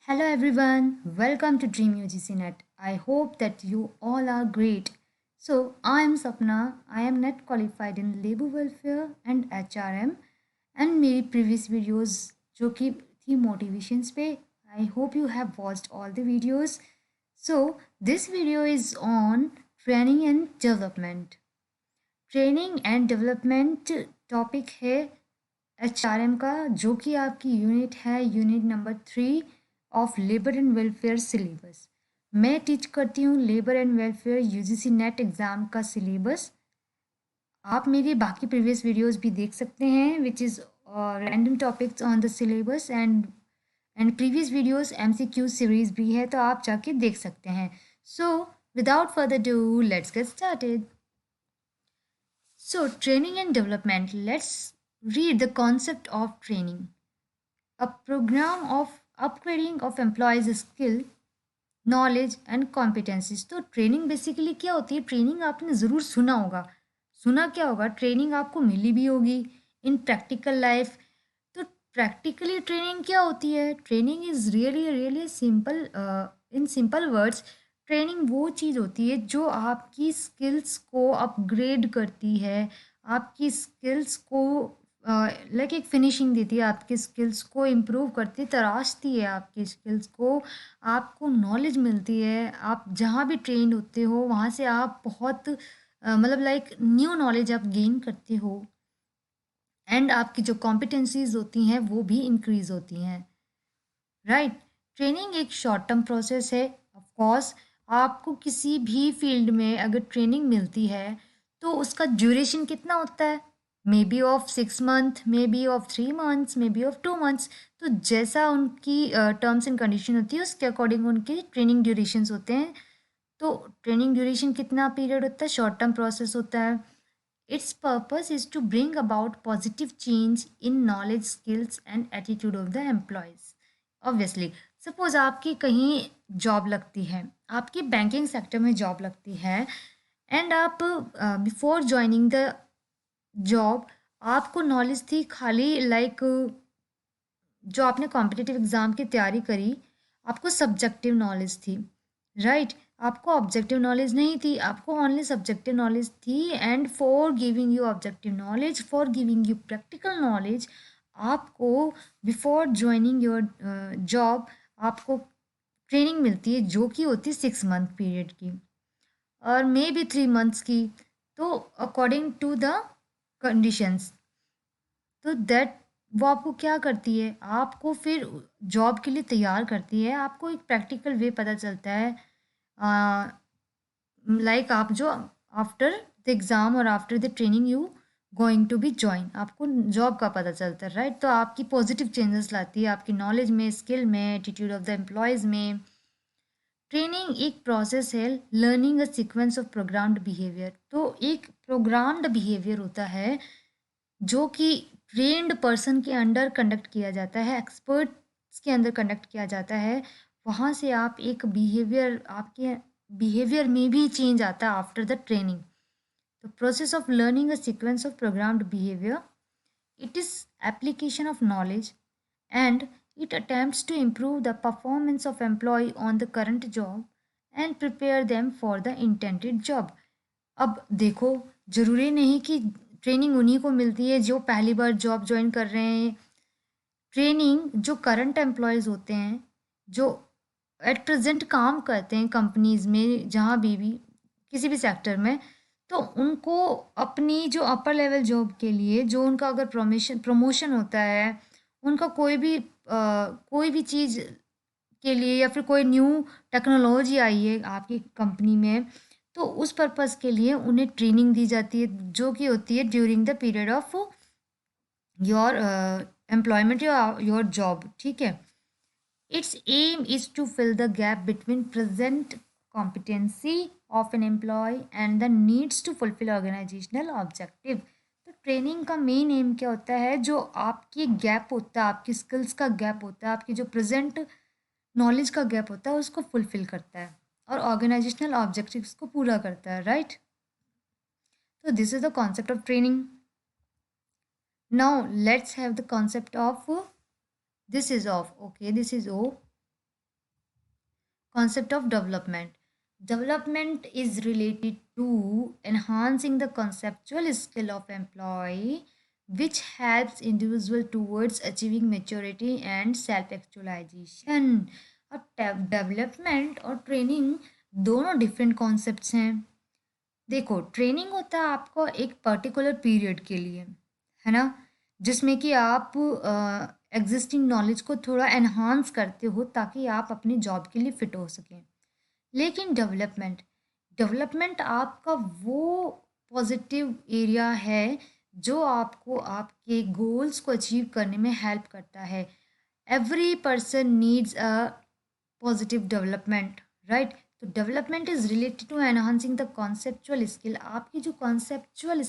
Hello everyone, welcome to Dream UGC Net. I hope that you all are great. So, I am Sapna. I am net qualified in labor welfare and HRM and मेरी previous videos जो कि थी motivations पे. I hope you have watched all the videos. So, this video is on training and development. Training and development topic है HRM का, जो कि आपकी यूनिट है, unit number 3 of labour and welfare syllabus. मैं टीच करती हूँ labour and welfare UGC net exam का सिलेबस। आप मेरी बाकी प्रीवियस वीडियोस भी देख सकते हैं, which is random topics on the syllabus and previous videos MCQ series भी है, तो आप जाके देख सकते हैं। So without further do let's get started. So, training and development. Let's read the concept of training. A program of upgrading of employees' skill, knowledge and competencies. तो training basically क्या होती है? ट्रेनिंग आपने ज़रूर सुना होगा। सुना क्या होगा? ट्रेनिंग आपको मिली भी होगी इन प्रैक्टिकल लाइफ। तो प्रैक्टिकली ट्रेनिंग क्या होती है? Training is really really simple. In simple words, training वो चीज़ होती है जो आपकी स्किल्स को अपग्रेड करती है, आपकी स्किल्स को लाइक एक फिनिशिंग देती है, आपकी स्किल्स को इम्प्रूव करती, तराशती है आपकी स्किल्स को, आपको नॉलेज मिलती है। आप जहाँ भी ट्रेंड होते हो वहाँ से आप बहुत मतलब लाइक न्यू नॉलेज आप गेन करते हो, एंड आपकी जो कॉम्पिटेंसीज होती हैं वो भी इंक्रीज होती हैं, राइट। ट्रेनिंग एक शॉर्ट टर्म प्रोसेस है। ऑफ कोर्स आपको किसी भी फील्ड में अगर ट्रेनिंग मिलती है तो उसका ड्यूरेशन कितना होता है? May be of 6 month, may be of 3 months, may be of 2 months. तो जैसा उनकी टर्म्स एंड कंडीशन होती है उसके अकॉर्डिंग उनके ट्रेनिंग ड्यूरेशंस होते हैं। तो ट्रेनिंग ड्यूरेशन कितना पीरियड होता है? शॉर्ट टर्म प्रोसेस होता है। Its purpose is to bring about positive change in knowledge, skills and attitude of the employees. Obviously, suppose आपकी कहीं जॉब लगती है, आपकी बैंकिंग सेक्टर में जॉब लगती है, एंड आप बिफोर ज्वाइनिंग द जॉब आपको नॉलेज थी खाली लाइक जो आपने कॉम्पिटिटिव एग्ज़ाम की तैयारी करी, आपको सब्जेक्टिव नॉलेज थी, राइट। आपको ऑब्जेक्टिव नॉलेज नहीं थी, आपको ओनली सब्जेक्टिव नॉलेज थी। And for giving you objective knowledge, for giving you practical knowledge, आपको बिफोर ज्वाइनिंग योर जॉब आपको ट्रेनिंग मिलती है, जो कि होती है 6 मंथ पीरियड की और मे बी 3 मंथ्स की। तो अकॉर्डिंग टू द कंडीशंस, तो दैट वो आपको क्या करती है? आपको फिर जॉब के लिए तैयार करती है। आपको एक प्रैक्टिकल वे पता चलता है, लाइक आप जो आफ्टर द एग्ज़ाम और after the training you going to be join, आपको जॉब का पता चलता है, राइट। तो आपकी पॉजिटिव चेंजेस लाती है आपकी नॉलेज में, स्किल में, एटीट्यूड ऑफ द एम्प्लॉयज़ में। ट्रेनिंग एक प्रोसेस है learning a sequence of programmed behaviour. तो एक प्रोग्राम्ड बिहेवियर होता है जो कि ट्रेन्ड पर्सन के अंडर कंडक्ट किया जाता है, एक्सपर्ट्स के अंदर कंडक्ट किया जाता है। वहाँ से आप एक बिहेवियर, आपके बिहेवियर में भी चेंज आता है after the training. The process of learning a sequence of programmed behaviour, it is application of knowledge, and it attempts to improve the performance of employee on the current job and prepare them for the intended job। अब देखो, ज़रूरी नहीं कि training उन्हीं को मिलती है जो पहली बार जॉब ज्वाइन कर रहे हैं। ट्रेनिंग जो करंट एम्प्लॉयज़ होते हैं, जो एट प्रेजेंट काम करते हैं कंपनीज़ में, जहाँ भी किसी भी सेक्टर में, तो उनको अपनी जो अपर लेवल जॉब के लिए जो उनका अगर प्रमोशन होता है, उनका कोई भी चीज़ के लिए, या फिर कोई न्यू टेक्नोलॉजी आई है आपकी कंपनी में, तो उस पर्पज़ के लिए उन्हें ट्रेनिंग दी जाती है, जो कि होती है during the period of your employment या योर जॉब, ठीक है। Its aim is to fill the gap between present competency of an employee and the needs to fulfill organizational objective। तो ट्रेनिंग का मेन एम क्या होता है? जो आपकी गैप होता है, आपकी स्किल्स का गैप होता है, आपकी जो प्रेजेंट नॉलेज का गैप होता है, उसको फुलफिल करता है और ऑर्गेनाइजेशनल ऑब्जेक्टिव्स को पूरा करता है, राइट। तो this is the concept of training. Now let's have the concept of this is of, okay, this is oh, concept of development. Development is related to enhancing the conceptual skill of employee, which helps individual towards achieving maturity and self actualization. अब development और training दोनों different concepts हैं. देखो, training होता है आपको एक particular period के लिए, है ना, जिसमें कि आप एग्जिस्टिंग नॉलेज को थोड़ा एनहांस करते हो ताकि आप अपनी जॉब के लिए फिट हो सकें. लेकिन डेवलपमेंट डेवलपमेंट आपका वो पॉजिटिव एरिया है जो आपको आपके गोल्स को अचीव करने में हेल्प करता है. Every person needs a positive development, right. तो development is related to enhancing the conceptual skill. आपकी जो कॉन्सेप्चुअल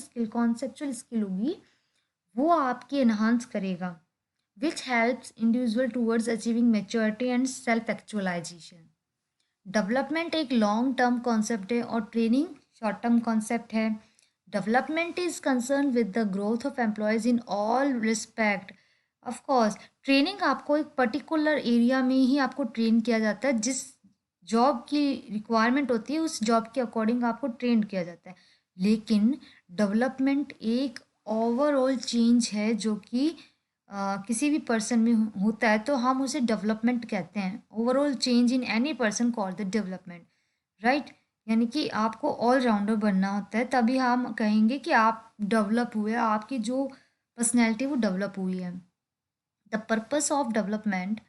स्किल होगी वो आपकी एनहांस करेगा, which helps individual towards achieving maturity and self actualization. Development एक लॉन्ग टर्म कॉन्सेप्ट है और ट्रेनिंग शॉर्ट टर्म कॉन्सेप्ट है. Development is concern with the growth of employees in all respect. Of course training आपको एक particular area में ही आपको train किया जाता है, जिस जॉब की रिक्वायरमेंट होती है उस जॉब के अकॉर्डिंग आपको ट्रेन किया जाता है. लेकिन डेवलपमेंट एक ओवरऑल चेंज है जो कि किसी भी पर्सन में होता है तो हम उसे डेवलपमेंट कहते हैं. Overall change in any person called the development, right. यानी कि आपको ऑलराउंडर बनना होता है तभी हम कहेंगे कि आप डेवलप हुए, आपकी जो पर्सनैलिटी वो डेवलप हुई है. The purpose of development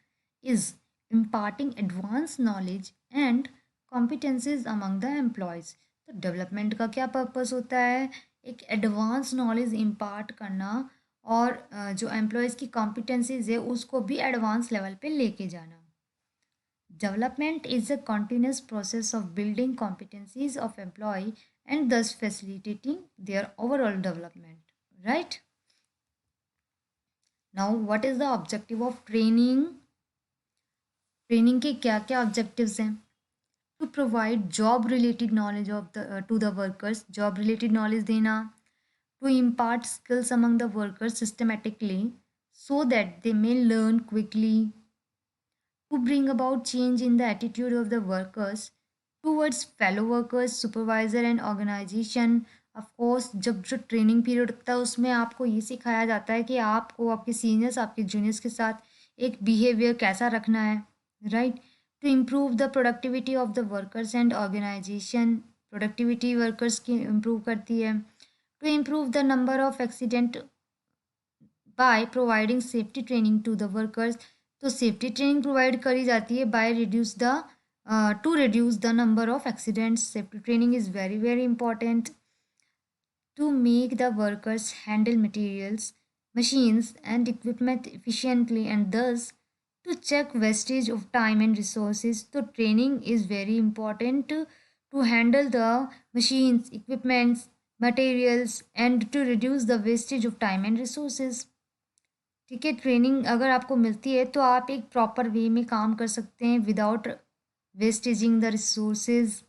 is imparting advance knowledge and competencies among the employees. तो डेवलपमेंट का क्या पर्पस होता है? एक एडवांस नॉलेज इम्पार्ट करना और जो एम्प्लॉयज़ की कॉम्पिटेंसीज है उसको भी एडवांस लेवल पे लेके जाना. Development is a continuous process of building competencies of employee and thus facilitating their overall development, right? Now, what is the objective of training? Training के क्या क्या ऑब्जेक्टिव्स हैं? To provide job related knowledge of the to the workers, job related knowledge देना. To impart skills among the workers systematically so that they may learn quickly. To bring about change in the attitude of the workers towards fellow workers, supervisor and organization. Of course जब जो training period होता है उसमें आपको ये सिखाया जाता है कि आपको आपके सीनियर्स आपके जूनियर्स के साथ एक बिहेवियर कैसा रखना है, right. To improve the productivity of the workers and organisation. Productivity workers की इम्प्रूव करती है. To improve the number of accident by providing safety training to the workers. तो सेफ्टी ट्रेनिंग प्रोवाइड करी जाती है by reduce the to reduce the number of accidents. Safety training is very very important. To make the workers handle materials, machines and equipment efficiently and thus to check wastage of time and resources. So training is very important to handle the machines, equipments, materials and to reduce the wastage of time and resources. ठीक है, training अगर आपको मिलती है तो आप एक proper way में काम कर सकते हैं without wastaging the resources.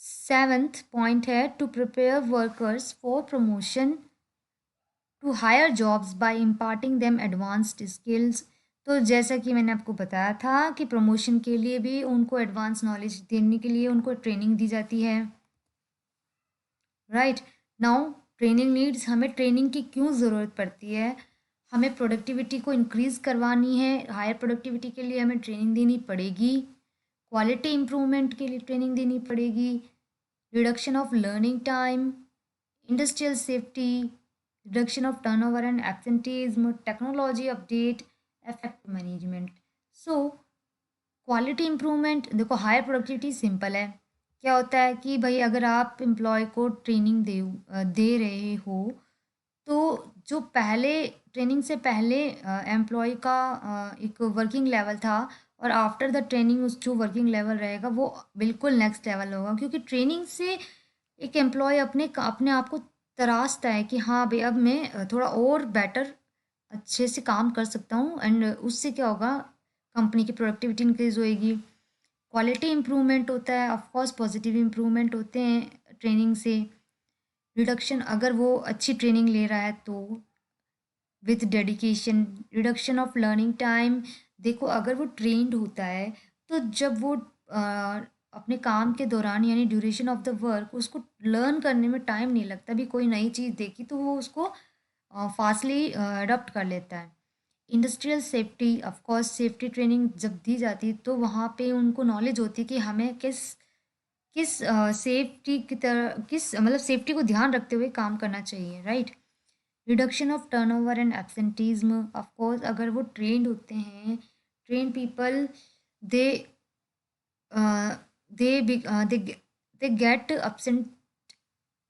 Seventh point है to prepare workers for promotion to higher jobs by imparting them advanced skills. तो जैसा कि मैंने आपको बताया था कि प्रमोशन के लिए भी उनको एडवांस नॉलेज देने के लिए उनको ट्रेनिंग दी जाती है, राइट. नाउ ट्रेनिंग नीड्स, हमें ट्रेनिंग की क्यों ज़रूरत पड़ती है? हमें प्रोडक्टिविटी को इंक्रीज़ करवानी है, हायर प्रोडक्टिविटी के लिए हमें ट्रेनिंग देनी पड़ेगी. क्वालिटी इम्प्रूवमेंट के लिए ट्रेनिंग देनी पड़ेगी. Reduction of learning time, industrial safety, reduction of turnover and absenteeism, technology update, effect management. So quality improvement, देखो हायर प्रोडक्टिविटी सिंपल है. क्या होता है कि भाई अगर आप एम्प्लॉय को ट्रेनिंग दे रहे हो तो जो पहले ट्रेनिंग से पहले एम्प्लॉय का एक वर्किंग लेवल था और आफ्टर द ट्रेनिंग उस जो वर्किंग लेवल रहेगा वो बिल्कुल नेक्स्ट लेवल होगा, क्योंकि ट्रेनिंग से एक एम्प्लॉय अपने आप को तराशता है कि हाँ भाई अब मैं थोड़ा और बेटर अच्छे से काम कर सकता हूँ एंड उससे क्या होगा, कंपनी की प्रोडक्टिविटी इंक्रीज होएगी. क्वालिटी इम्प्रूवमेंट होता है, ऑफ कोर्स पॉजिटिव इम्प्रूवमेंट होते हैं ट्रेनिंग से. रिडक्शन, अगर वो अच्छी ट्रेनिंग ले रहा है तो with dedication. Reduction of learning time, देखो अगर वो ट्रेंड होता है तो जब वो अपने काम के दौरान यानी ड्यूरेशन ऑफ द वर्क उसको लर्न करने में टाइम नहीं लगता, भी कोई नई चीज़ देखी तो वो उसको फास्टली अडॉप्ट कर लेता है। Industrial safety, of course safety training जब दी जाती है तो वहाँ पे उनको नॉलेज होती है कि हमें किस किस सेफ्टी की तरह किस मतलब सेफ्टी को ध्यान रखते हुए काम करना चाहिए, right. Reduction of turnover and absenteeism, of course अगर वो ट्रेंड होते हैं, train people, they they get absent,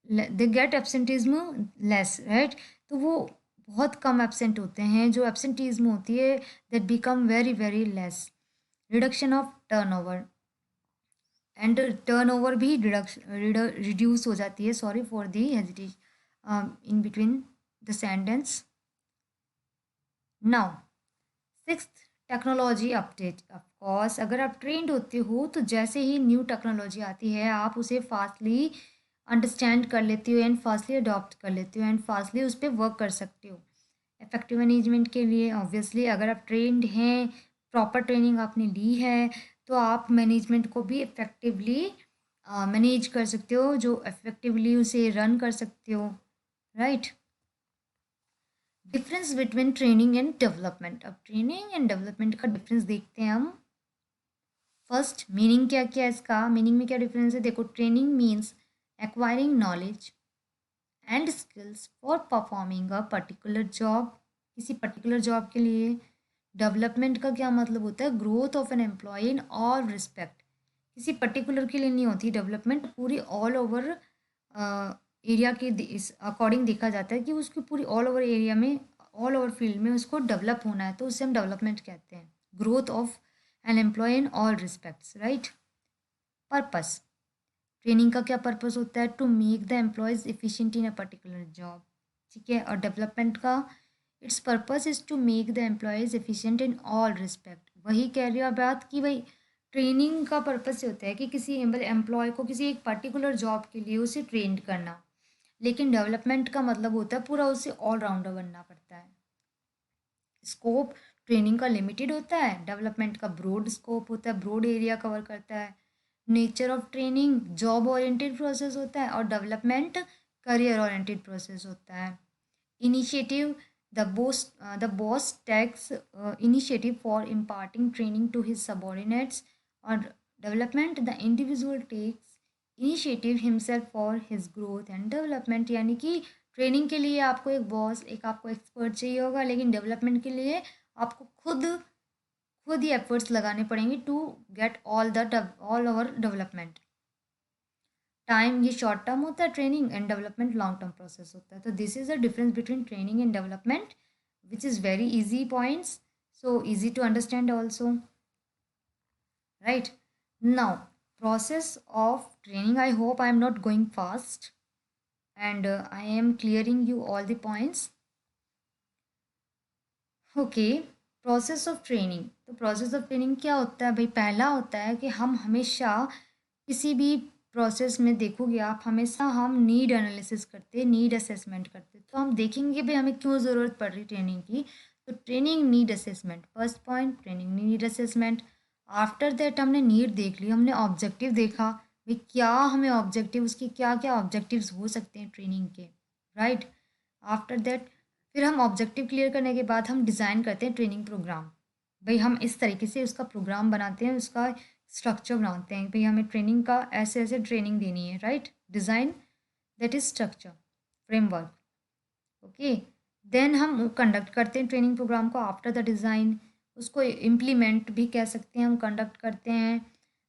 they get absenteeism less, right. तो वो बहुत कम एब्सेंट होते हैं, जो एब्सेंटिज्म होती है that become very very less. Reduction of turnover, and turnover भी रिड्यूस हो जाती है, sorry for the hesitation in between the sentence. Now sixth, technology update. Of course अगर आप ट्रेंड होते हो तो जैसे ही न्यू टेक्नोलॉजी आती है आप उसे फास्टली अंडरस्टैंड कर लेते हो एंड फास्टली अडॉप्ट कर लेते हो एंड फास्टली उस पर वर्क कर सकते हो। इफेक्टिव मैनेजमेंट के लिए ऑब्वियसली अगर आप ट्रेंड हैं, प्रॉपर ट्रेनिंग आपने ली है, तो आप मैनेजमेंट को भी इफेक्टिवली मैनेज कर सकते हो, जो इफेक्टिवली उसे रन कर सकते हो, right. Difference between training and development. अब ट्रेनिंग एंड डेवलपमेंट का डिफरेंस देखते हैं हम। फर्स्ट, मीनिंग क्या क्या है इसका, मीनिंग में क्या डिफरेंस है, देखो training means acquiring knowledge and skills for performing a particular job, किसी पर्टिकुलर जॉब के लिए। डेवलपमेंट का क्या मतलब होता है, growth of an employee in all respect, किसी पर्टिकुलर के लिए नहीं होती डेवलपमेंट, पूरी ऑल ओवर एरिया के अकॉर्डिंग देखा जाता है कि उसकी पूरी ऑल ओवर एरिया में, ऑल ओवर फील्ड में उसको डेवलप होना है, तो उसे हम डेवलपमेंट कहते हैं। Growth of an employee in all respects, right. Purpose, training का क्या पर्पस होता है, to make the employees efficient in a particular job, ठीक है। और डेवलपमेंट का its purpose is to make the employees efficient in all respect, वही कह रही हूँ बात कि भाई ट्रेनिंग का पर्पस ये होता है कि किसी एम्प्लॉय को किसी एक पर्टिकुलर जॉब के लिए उसे ट्रेंड करना, लेकिन डेवलपमेंट का मतलब होता है पूरा उसे ऑलराउंडर बनना पड़ता है। स्कोप ट्रेनिंग का लिमिटेड होता है, डेवलपमेंट का ब्रॉड स्कोप होता है, ब्रॉड एरिया कवर करता है। Nature of training job oriented process होता है और डेवलपमेंट करियर ओरिएंटेड प्रोसेस होता है। Initiative, the boss takes initiative for imparting training to his subordinates, or development, the individual takes initiative himself for his growth and development, यानी कि training के लिए आपको एक बॉस, एक आपको एक्सपर्ट चाहिए होगा, लेकिन डेवलपमेंट के लिए आपको खुद खुद ही एफर्ट्स लगाने पड़ेंगे to get all over development. Time ये शॉर्ट टर्म होता है training, and development long term process होता है। तो this is the difference between training and development, which is very easy points, so easy to understand also, right. Now process of training, I hope I am not going fast and I am clearing you all the points. Okay, process of training. तो process of training क्या होता है भाई, पहला होता है कि हम हमेशा किसी भी प्रोसेस में देखोगे आप, हमेशा हम नीड एनालिसिस करते, नीड असेसमेंट करते। तो हम देखेंगे भाई हमें क्यों ज़रूरत पड़ रही ट्रेनिंग की, तो training need assessment, first point training need assessment. After that हमने नीड देख ली, हमने ऑब्जेक्टिव देखा, भाई क्या हमें ऑब्जेक्टिव, उसके क्या क्या ऑब्जेक्टिव्स हो सकते हैं ट्रेनिंग के, राइट। आफ्टर दैट फिर हम ऑब्जेक्टिव क्लियर करने के बाद हम डिज़ाइन करते हैं ट्रेनिंग प्रोग्राम, भाई हम इस तरीके से उसका प्रोग्राम बनाते हैं, उसका स्ट्रक्चर बनाते हैं, भाई हमें ट्रेनिंग का ऐसे ऐसे ट्रेनिंग देनी है, right. Design, that is structure, framework, okay. Then हम कंडक्ट करते हैं ट्रेनिंग प्रोग्राम को आफ्टर द डिज़ाइन, उसको इम्प्लीमेंट भी कह सकते हैं, हम कंडक्ट करते हैं।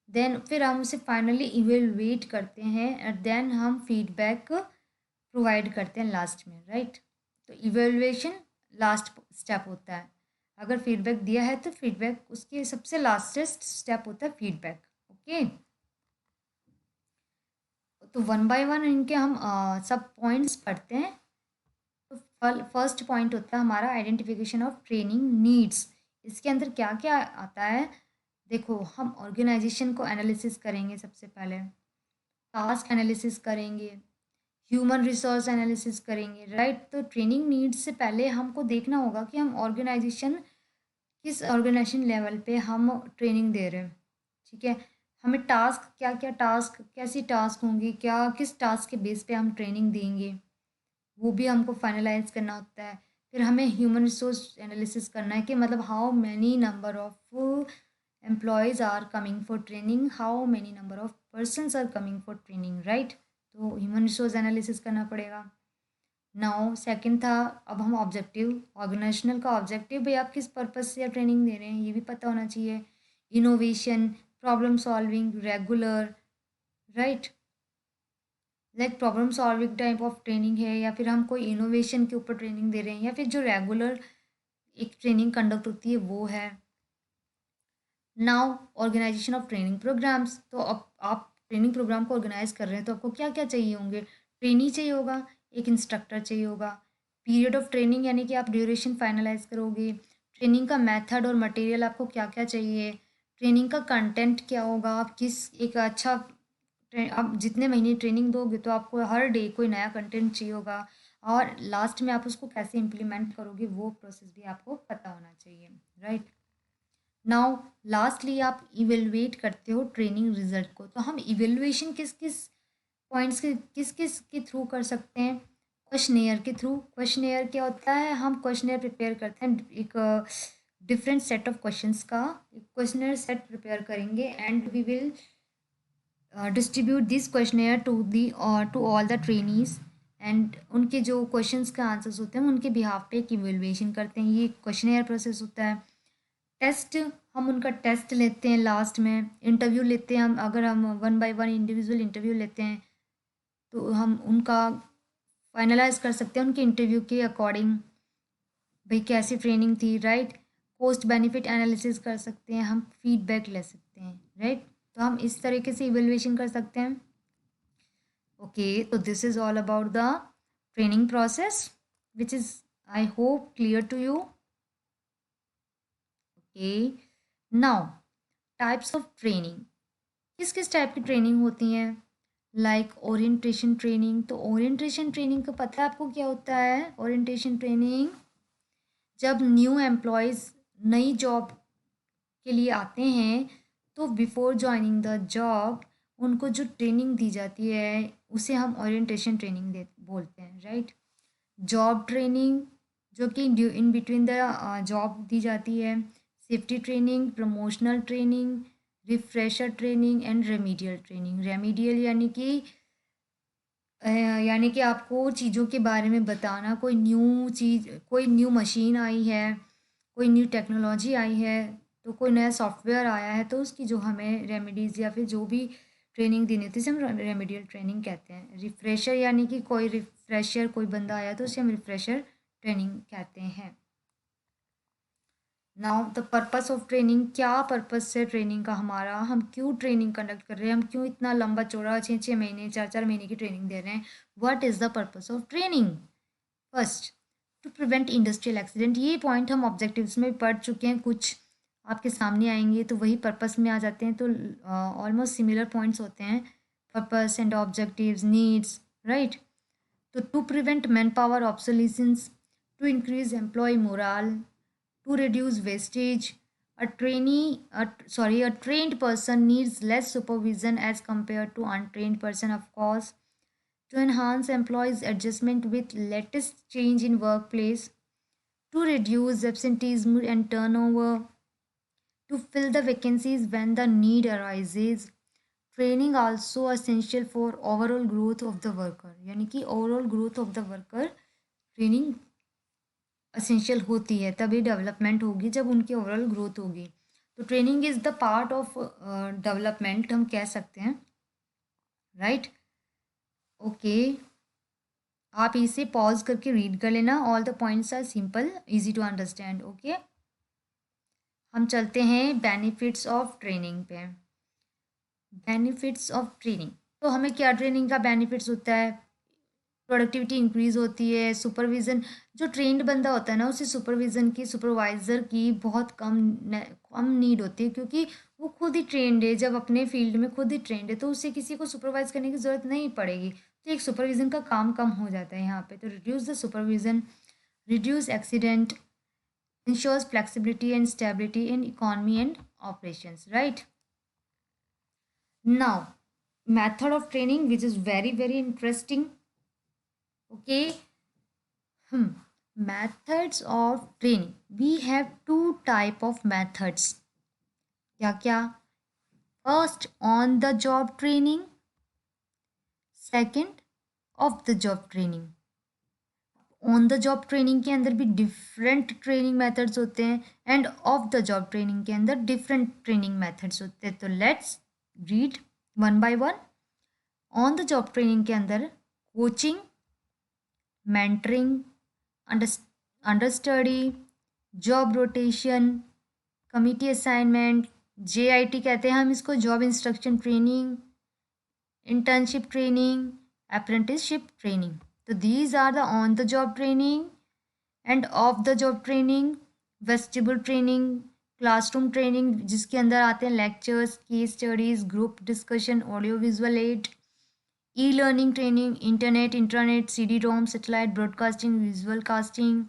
देन फिर हम उसे फाइनली इवेलुएट करते हैं एंड देन हम फीडबैक प्रोवाइड करते हैं लास्ट में, राइट। तो इवेलुएशन लास्ट स्टेप होता है, अगर फीडबैक दिया है तो फीडबैक उसके सबसे लास्टेस्ट स्टेप होता है फीडबैक, ओके। तो वन बाय वन इनके हम सब पॉइंट्स पढ़ते हैं। तो फर्स्ट पॉइंट होता है हमारा आइडेंटिफिकेशन ऑफ ट्रेनिंग नीड्स। इसके अंदर क्या क्या आता है, देखो हम ऑर्गेनाइजेशन को एनालिसिस करेंगे, सबसे पहले टास्क एनालिसिस करेंगे, ह्यूमन रिसोर्स एनालिसिस करेंगे, राइट। तो ट्रेनिंग नीड्स से पहले हमको देखना होगा कि हम ऑर्गेनाइजेशन किस ऑर्गेनाइजेशन लेवल पे हम ट्रेनिंग दे रहे हैं, ठीक है। हमें टास्क क्या क्या टास्क कैसी टास्क होंगी, क्या किस टास्क के बेस पे हम ट्रेनिंग देंगे, वो भी हमको फाइनलाइज करना होता है। फिर हमें ह्यूमन रिसोर्स एनालिसिस करना है कि मतलब how many number of employees are coming for training, how many number of persons are coming for training, right. तो ह्यूमन रिसोर्स एनालिसिस करना पड़ेगा। नाउ सेकंड था, अब हम ऑब्जेक्टिव, ऑर्गेनाइजेशनल का ऑब्जेक्टिव भाई आप किस पर्पज से ट्रेनिंग दे रहे हैं ये भी पता होना चाहिए। Innovation, problem solving, regular, right, like problem solving type of training है, या फिर हम कोई इनोवेशन के ऊपर ट्रेनिंग दे रहे हैं, या फिर जो रेगुलर एक ट्रेनिंग कंडक्ट होती है वो है। Now organisation of training programmes, तो अब आप ट्रेनिंग प्रोग्राम को ऑर्गेनाइज कर रहे हैं तो आपको क्या क्या चाहिए होंगे, ट्रेनी चाहिए होगा, एक इंस्ट्रक्टर चाहिए होगा, पीरियड ऑफ ट्रेनिंग यानी कि आप ड्यूरेशन फाइनलाइज करोगे, ट्रेनिंग का मेथड और मटेरियल आपको क्या क्या चाहिए, ट्रेनिंग का कंटेंट क्या होगा, आप किस एक अच्छा आप जितने महीने ट्रेनिंग दोगे तो आपको हर डे कोई नया कंटेंट चाहिए होगा, और लास्ट में आप उसको कैसे इम्प्लीमेंट करोगे वो प्रोसेस भी आपको पता होना चाहिए, राइट। नाउ लास्टली आप इवेलुएट करते हो ट्रेनिंग रिजल्ट को, तो हम इवेलुएशन किस किस पॉइंट्स के किस किस के थ्रू कर सकते हैं, क्वेश्चनेयर के थ्रू। क्वेश्चनेयर क्या होता है, हम क्वेश्चनेयर प्रिपेयर करते हैं एक डिफरेंट सेट ऑफ क्वेश्चंस का, एक क्वेश्चनेयर सेट प्रिपेयर करेंगे and we will distribute this questionnaire to all the trainees, and उनके जो क्वेश्चंस का आंसर्स होते हैं उनके बिहाफ पे एक इवेलुएशन करते हैं, ये क्वेश्चनेयर प्रोसेस होता है। टेस्ट, हम उनका टेस्ट लेते हैं, लास्ट में इंटरव्यू लेते हैं, हम अगर हम one by one individual interview लेते हैं तो हम उनका फाइनलाइज कर सकते हैं उनके इंटरव्यू के अकॉर्डिंग, भाई कैसी ट्रेनिंग थी, राइट। कोस्ट बेनिफिट एनालिसिस कर सकते हैं, हम फीडबैक ले सकते हैं, राइट। तो हम इस तरीके से इवेल्युएशन कर सकते हैं। ओके, तो this is all about the training process which is I hope clear to you. Okay, now types of training, किस किस टाइप की ट्रेनिंग होती हैं, लाइक ओरिएंटेशन ट्रेनिंग। तो ओरिएंटेशन ट्रेनिंग का पता है आपको क्या होता है, ओरिएंटेशन ट्रेनिंग जब न्यू एम्प्लॉयज़ नई जॉब के लिए आते हैं तो बिफोर ज्वाइनिंग द जॉब उनको जो ट्रेनिंग दी जाती है उसे हम ओरिएंटेशन ट्रेनिंग दे बोलते हैं, राइट। जॉब ट्रेनिंग जो कि इन बिटवीन द जॉब दी जाती है, safety training, promotional training, refresher training and remedial training. Remedial यानी कि आपको चीज़ों के बारे में बताना, कोई न्यू चीज़, कोई न्यू मशीन आई है, कोई न्यू टेक्नोलॉजी आई है, तो कोई नया सॉफ्टवेयर आया है तो उसकी जो हमें रेमेडीज़ या फिर जो भी ट्रेनिंग देनी होती है उसे हम रेमेडियल ट्रेनिंग कहते हैं। रिफ्रेशर यानी कि कोई रिफ्रेशर कोई बंदा आया तो उसे हम रिफ्रेशर ट्रेनिंग कहते हैं। Now the purpose of training, क्या पर्पस है ट्रेनिंग का हमारा, हम क्यों ट्रेनिंग कंडक्ट कर रहे हैं, हम क्यों इतना लंबा चौड़ा 6 6 महीने 4 4 महीने की ट्रेनिंग दे रहे हैं, what is the purpose of training. First, to prevent industrial accident, ये पॉइंट हम ऑब्जेक्टिव्स में पढ़ चुके हैं, कुछ आपके सामने आएंगे तो वही पर्पस में आ जाते हैं, तो ऑलमोस्ट सिमिलर पॉइंट्स होते हैं, purpose and objectives, needs, right. तो to prevent man power obsolescence, to increase employee morale, to reduce wastage. A trained person needs less supervision as compared to untrained person, of course. To enhance employees' adjustment with latest change in workplace, to reduce absenteeism and turnover, to fill the vacancies when the need arises. Training also essential for overall growth of the worker, यानी कि overall growth of the worker training essential होती है, तभी development होगी जब उनकी overall growth होगी। तो training is the part of development हम कह सकते हैं, राइट। ओके, आप इसे पॉज करके रीड कर लेना, all the points are simple easy to understand. Okay, हम चलते हैं बेनिफिट्स ऑफ ट्रेनिंग पे। बेनिफिट्स ऑफ ट्रेनिंग, तो हमें क्या ट्रेनिंग का बेनिफिट्स होता है, प्रोडक्टिविटी इंक्रीज होती है, सुपरविज़न, जो ट्रेंड बंदा होता है ना उसे सुपरविज़न की, सुपरवाइज़र की बहुत कम नीड होती है, क्योंकि वो खुद ही ट्रेंड है, जब अपने फील्ड में खुद ही ट्रेंड है तो उसे किसी को सुपरवाइज करने की ज़रूरत नहीं पड़ेगी, तो एक सुपरविज़न का काम कम हो जाता है यहाँ पे। तो reduce the supervision, reduce accident, ensures flexibility and stability in economy and operations, right. Now, method of training, which is very, very interesting. Okay. Hmm. Methods of training. We have two type of methods. क्या क्या? First, on the job training. Second, off the job training. On the job training के अंदर भी different training methods होते हैं end of the job training के अंदर different training methods होते हैं. तो let's read one by one. On the job training के अंदर coaching, mentoring, under study, job rotation, committee assignment, JIT कहते हैं हम इसको, job instruction training, internship training, apprenticeship training. So these are the on the job training and off the job training, vestibule training, classroom training जिसके अंदर आते हैं lectures, case studies, group discussion, audio visual aid, e-learning training, internet, intranet, CD-ROM, satellite broadcasting, visual casting,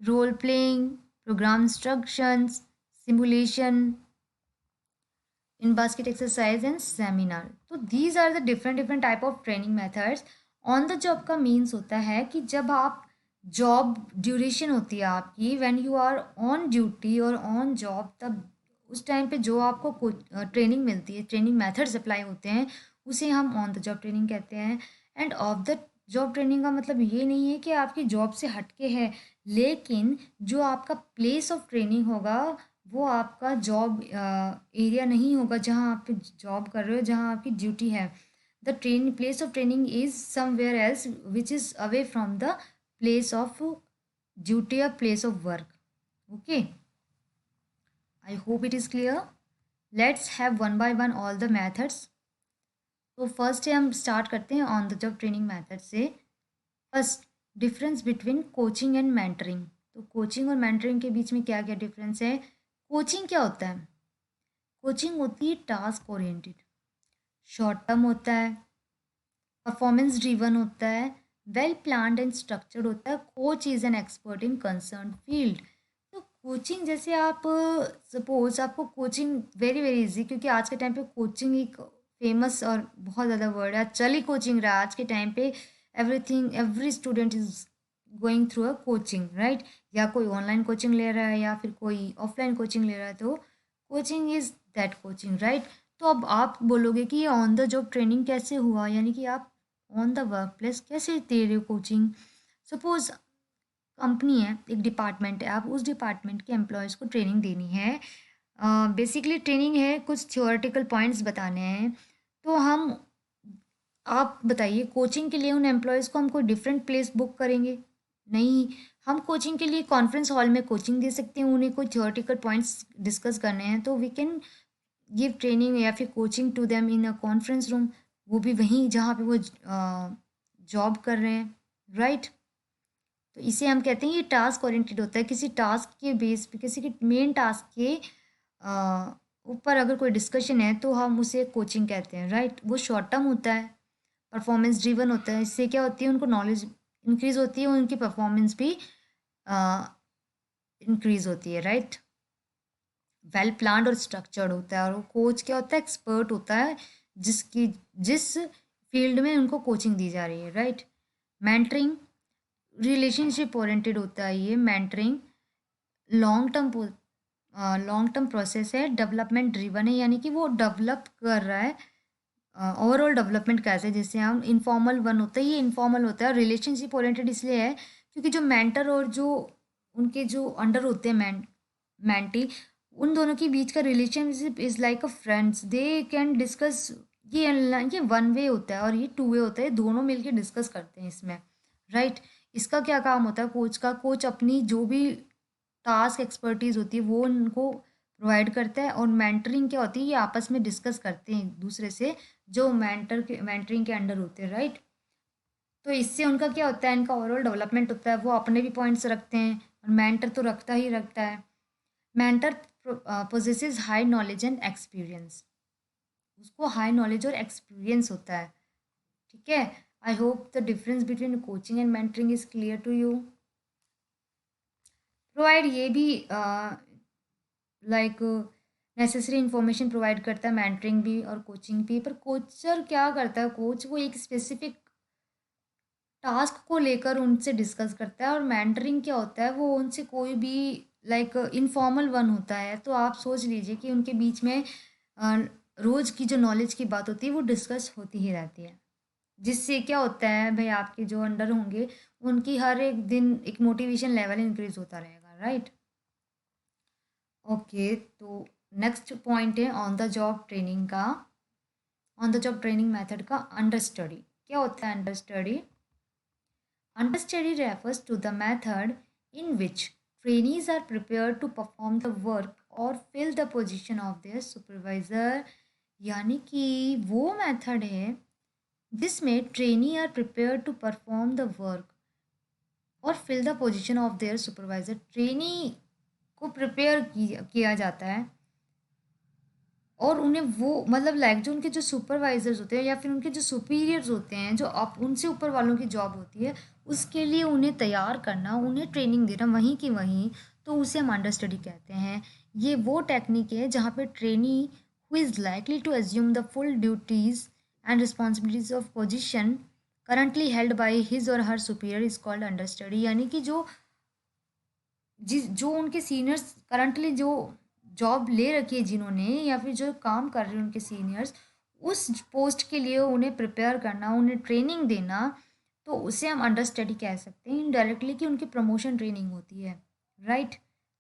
role playing, program instructions, simulation, in basket exercise and seminar. तो these are the different type of training methods. On the job का means होता है कि जब आप job duration होती है आपकी, when you are on duty और ऑन जॉब, तब उस टाइम पे जो आपको ट्रेनिंग मिलती है, ट्रेनिंग मेथड्स अप्लाई होते हैं, उसे हम ऑन द जॉब ट्रेनिंग कहते हैं. End of the job training का मतलब ये नहीं है कि आपकी जॉब से हटके है, लेकिन जो आपका प्लेस ऑफ ट्रेनिंग होगा वो आपका जॉब एरिया नहीं होगा जहाँ आप जॉब कर रहे हो, जहाँ आपकी ड्यूटी है. The train place of training is somewhere else which is away from the place of duty or place of work. Okay, I hope it is clear. Let's have one by one all the methods. तो first है, हम start करते हैं on the job training method से. First, difference between coaching and mentoring. तो coaching और mentoring के बीच में क्या क्या डिफरेंस है? कोचिंग क्या होता है? कोचिंग होती है टास्क ओरिएंटेड, शॉर्ट टर्म होता है, परफॉर्मेंस ड्रिवन होता है, वेल प्लान्ड एंड स्ट्रक्चर्ड होता है. Coach is an expert in concern field. तो कोचिंग जैसे आप सपोज आपको कोचिंग वेरी वेरी इजी, क्योंकि आज के टाइम पे कोचिंग एक फेमस और बहुत ज़्यादा वर्ड है. चल ही कोचिंग रहा आज के टाइम पे. Everything, every student is going through a coaching, right? या कोई ऑनलाइन कोचिंग ले रहा है या फिर कोई ऑफलाइन कोचिंग ले रहा है, तो coaching is that coaching, right? तो अब आप बोलोगे कि ये ऑन द जॉब ट्रेनिंग कैसे हुआ, यानी कि आप ऑन द वर्क प्लेस कैसे दे रहे हो कोचिंग. सपोज कंपनी है, एक डिपार्टमेंट है, आप उस डिपार्टमेंट के एम्प्लॉयज़ को ट्रेनिंग देनी है. बेसिकली ट्रेनिंग है, कुछ थियोरेटिकल पॉइंट्स बताने हैं. तो हम, आप बताइए, कोचिंग के लिए उन एम्प्लॉयज़ को हम कोई डिफरेंट प्लेस बुक करेंगे? नहीं. हम कोचिंग के लिए कॉन्फ्रेंस हॉल में कोचिंग दे सकते हैं. उन्हें कोई थियोरेटिकल पॉइंट्स डिस्कस करने हैं तो वी कैन गिव ट्रेनिंग या फिर coaching to them in a conference room. वो भी वहीं जहाँ पे वो जॉब कर रहे हैं, राइट? तो इसे हम कहते हैं ये टास्क ओरिएंटेड होता है. किसी टास्क के बेस पे, किसी के मेन टास्क के ऊपर अगर कोई डिस्कशन है तो हम उसे कोचिंग कहते हैं, राइट? वो शॉर्ट टर्म होता है, परफॉर्मेंस ड्रिवन होता है. इससे क्या होती है, उनको नॉलेज इंक्रीज होती है, उनकी परफॉर्मेंस भी इंक्रीज होती है, राइट? वेल प्लान्ड और स्ट्रक्चर्ड होता है. और वो कोच क्या होता है? एक्सपर्ट होता है, जिस फील्ड में उनको कोचिंग दी जा रही है, राइट? मेंटरिंग रिलेशनशिप ओरिएंटेड होता है. ये mentoring long term long term process है, डेवलपमेंट ड्रिवन है, यानी कि वो डेवलप कर रहा है. ओवरऑल डेवलपमेंट कैसे, जैसे हम इनफॉर्मल वन होता है, ये इनफॉर्मल होता है. रिलेशनशिप ओरिएंटेड इसलिए है क्योंकि जो मेंटर और जो उनके जो अंडर होते हैं मेंटी, उन दोनों के बीच का relationship is like a friends. They can discuss. ये वन वे होता है और ये टू वे होता है, दोनों मिलके डिस्कस करते हैं इसमें, राइट? इसका क्या काम होता है कोच का? कोच अपनी जो भी टास्क एक्सपर्टीज होती है वो उनको प्रोवाइड करता है. और मेंटरिंग क्या होती है? ये आपस में डिस्कस करते हैं एक दूसरे से, जो मेंटरिंग के अंडर होते हैं, राइट? तो इससे उनका क्या होता है, इनका ओवरऑल डेवलपमेंट होता है. वो अपने भी पॉइंट्स रखते हैं और मेंटर तो रखता ही रखता है. Mentor possesses high knowledge and experience. उसको हाई नॉलेज और एक्सपीरियंस होता है, ठीक है? I hope the difference between coaching and mentoring is clear to you. Provide ये भी लाइक नेसेसरी इन्फॉर्मेशन प्रोवाइड करता है, मेंटरिंग भी और कोचिंग भी। पर कोचर क्या करता है, कोच वो एक स्पेसिफिक टास्क को लेकर उनसे डिस्कस करता है, और मेंटरिंग क्या होता है, वो उनसे कोई भी लाइक इनफॉर्मल वन होता है। तो आप सोच लीजिए कि उनके बीच में अ, रोज़ की जो नॉलेज की बात होती है वो डिस्कस होती ही रहती है, जिससे क्या होता है भाई, आपके जो अंडर होंगे उनकी हर एक दिन एक मोटिवेशन लेवल इंक्रीज होता रहेगा, राइट। ओके, तो नेक्स्ट पॉइंट है ऑन द जॉब ट्रेनिंग का, on the job training method का अंडर स्टडी। क्या होता है under study? Understudy refers to the method in which trainees are prepared to perform the work or fill the position of their supervisor। यानी कि वो method है जिसमें trainee are prepare to perform the work और fill the position of their supervisor. Trainee को prepare किया जाता है, और उन्हें वो मतलब लाइक जो उनके जो सुपरवाइजर्स होते हैं या फिर उनके जो सुपीरियर्स होते हैं, जो आप उनसे ऊपर वालों की जॉब होती है, उसके लिए उन्हें तैयार करना, उन्हें ट्रेनिंग देना वहीं की वहीं, तो उसे हम अंडर स्टडी कहते हैं। ये वो टेक्निक है जहाँ पे trainee who is likely to assume the full duties and responsibilities of position currently held by his और her superior is called understudy. यानी कि जो उनके सीनियर्स करंटली जो जॉब ले रखी है जिन्होंने, या फिर जो काम कर रहे हैं उनके सीनियर्स, उस पोस्ट के लिए उन्हें प्रिपेयर करना, उन्हें ट्रेनिंग देना, तो उसे हम अंडर स्टडी कह सकते हैं इनडायरेक्टली, कि उनकी प्रमोशन ट्रेनिंग होती है, राइट।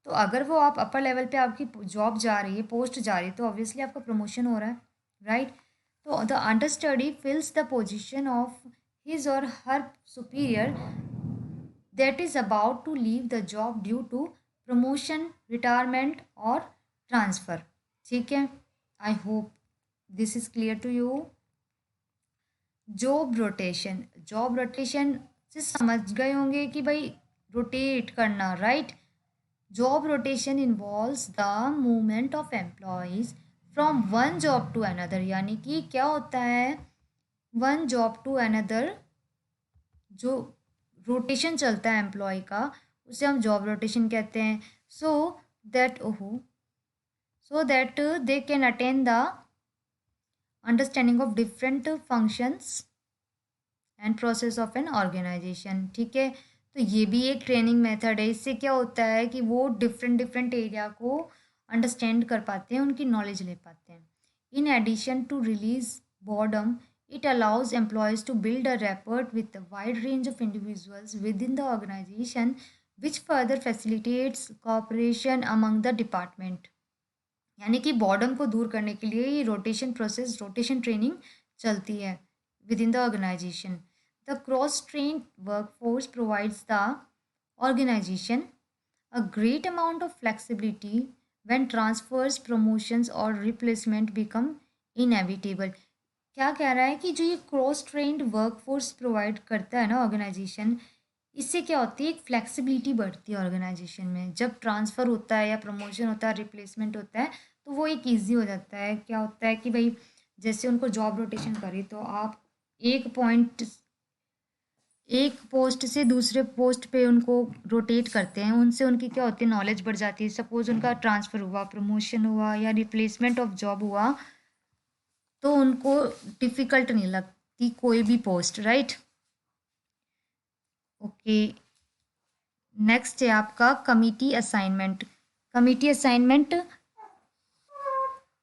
तो अगर वो आप अपर लेवल पे आपकी जॉब जा रही है, पोस्ट जा रही है, तो ऑब्वियसली आपका प्रमोशन हो रहा है, राइट। तो the under study फिल्स the position of his और her superior that is about to leave the job due to promotion, retirement or transfer। ठीक है, I hope this is clear to you. Job rotation, job rotation से समझ गए होंगे कि भाई rotate करना, right. Job rotation involves the movement of employees from one job to another. यानी कि क्या होता है, वन जॉब टू अनदर जो रोटेशन चलता है एम्प्लॉय का, उसे हम जॉब रोटेशन कहते हैं। सो दैट ओहो so that they can attain the understanding of different functions and process of an organisation. ठीक है, तो ये भी एक ट्रेनिंग मेथड है। इससे क्या होता है कि वो डिफरेंट डिफरेंट एरिया को अंडरस्टैंड कर पाते हैं, उनकी नॉलेज ले पाते हैं। In addition to release boredom, it allows employees to build a rapport with a wide range of individuals within the organization, which further facilitates cooperation among the department। यानी कि बॉर्डम को दूर करने के लिए ये रोटेशन प्रोसेस, रोटेशन ट्रेनिंग चलती है within the organisation. The cross train workforce provides the organisation a great amount of flexibility when transfers, promotions और replacement become inevitable। क्या कह रहा है कि जो ये क्रॉस ट्रेंड वर्कफोर्स प्रोवाइड करता है ना ऑर्गेनाइजेशन, इससे क्या होती है, एक फ्लेक्सिबिलिटी बढ़ती है ऑर्गेनाइजेशन में। जब ट्रांसफ़र होता है या प्रमोशन होता है, रिप्लेसमेंट होता है, तो वो एक ईजी हो जाता है। क्या होता है कि भाई जैसे उनको जॉब रोटेशन करी, तो आप एक पॉइंट, एक पोस्ट से दूसरे पोस्ट पे उनको रोटेट करते हैं, उनसे उनकी क्या होती है, नॉलेज बढ़ जाती है। सपोज उनका ट्रांसफ़र हुआ, प्रमोशन हुआ या रिप्लेसमेंट ऑफ जॉब हुआ, तो उनको डिफ़िकल्ट नहीं लगती कोई भी पोस्ट, राइट। ओके, नेक्स्ट है आपका committee assignment. Committee assignment,